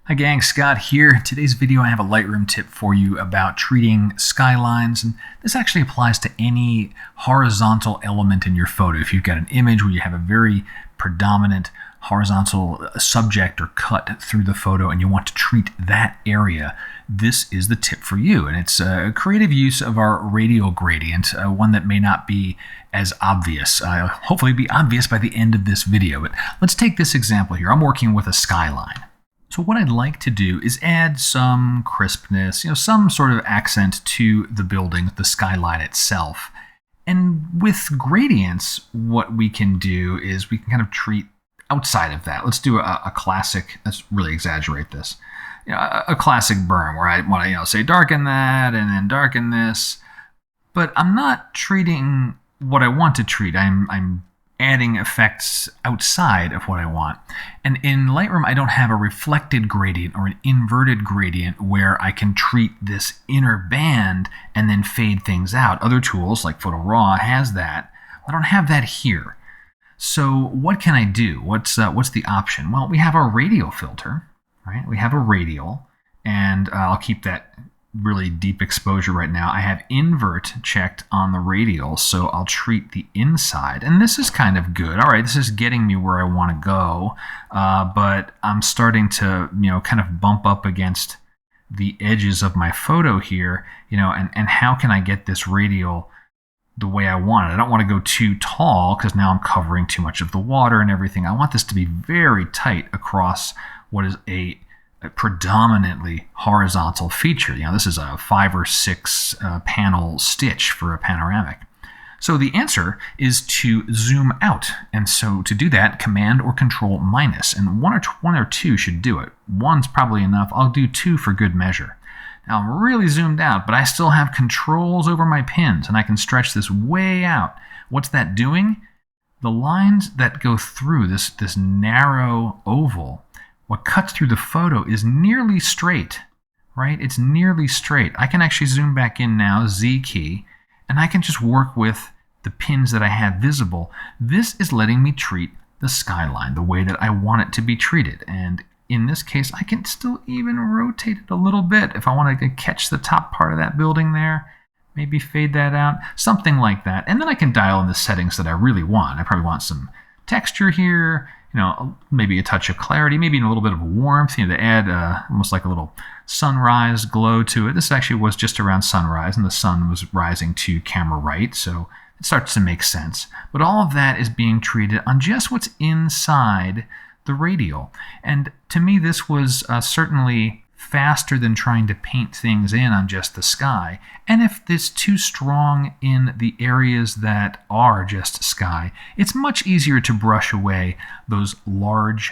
Hi gang, Scott here. In today's video I have a Lightroom tip for you about treating skylines, and this actually applies to any horizontal element in your photo. If you've got an image where you have a very predominant horizontal subject or cut through the photo and you want to treat that area, this is the tip for you. And it's a creative use of our radial gradient, one that may not be as obvious. Hopefully be obvious by the end of this video. But let's take this example here. I'm working with a skyline. So what I'd like to do is add some crispness, some sort of accent to the building, the skyline itself. And with gradients, what we can do is we can kind of treat outside of that. Let's do a classic, let's really exaggerate this. A classic burn where I want to say darken that and then darken this. But I'm not treating what I want to treat. I'm adding effects outside of what I want. And in Lightroom, I don't have a reflected gradient or an inverted gradient where I can treat this inner band and then fade things out. Other tools like Photo Raw has that. I don't have that here. So what can I do? What's the option? Well, we have our radial filter, right? We have a radial, and I'll keep that really deep exposure right now. I have invert checked on the radial, so I'll treat the inside. And this is kind of good. All right, this is getting me where I want to go, but I'm starting to, kind of bump up against the edges of my photo here, and how can I get this radial the way I want it? I don't want to go too tall because now I'm covering too much of the water and everything. I want this to be very tight across what is a predominantly horizontal feature. This is a 5 or 6 panel stitch for a panoramic. So the answer is to zoom out. And so to do that, Command or Control minus, and one or two should do it. One's probably enough. I'll do 2 for good measure. Now I'm really zoomed out, but I still have controls over my pins, and I can stretch this way out. What's that doing? The lines that go through this narrow oval, what cuts through the photo is nearly straight, right? It's nearly straight. I can actually zoom back in now, Z key, and I can just work with the pins that I have visible. This is letting me treat the skyline the way that I want it to be treated. And in this case, I can still even rotate it a little bit if I want to catch the top part of that building there. Maybe fade that out, something like that. And then I can dial in the settings that I really want. I probably want some texture here, maybe a touch of clarity, maybe a little bit of warmth, to add almost like a little sunrise glow to it. This actually was just around sunrise, and the sun was rising to camera right, so it starts to make sense. But all of that is being treated on just what's inside the radial. And to me, this was certainly faster than trying to paint things in on just the sky. And if it's too strong in the areas that are just sky, it's much easier to brush away those large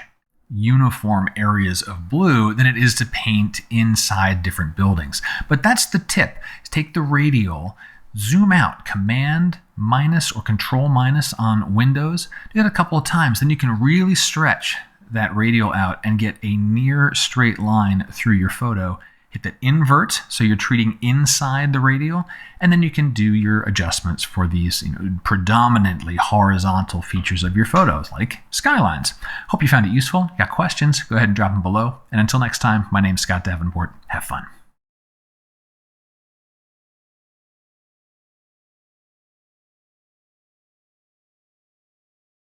uniform areas of blue than it is to paint inside different buildings. But that's the tip. Take the radial, zoom out, Command minus or Control minus on Windows. Do that a couple of times, then you can really stretch that radial out and get a near straight line through your photo. Hit the invert, so you're treating inside the radial, and then you can do your adjustments for these predominantly horizontal features of your photos, like skylines. Hope you found it useful. Got questions? Go ahead and drop them below. And until next time, my name's Scott Davenport. Have fun.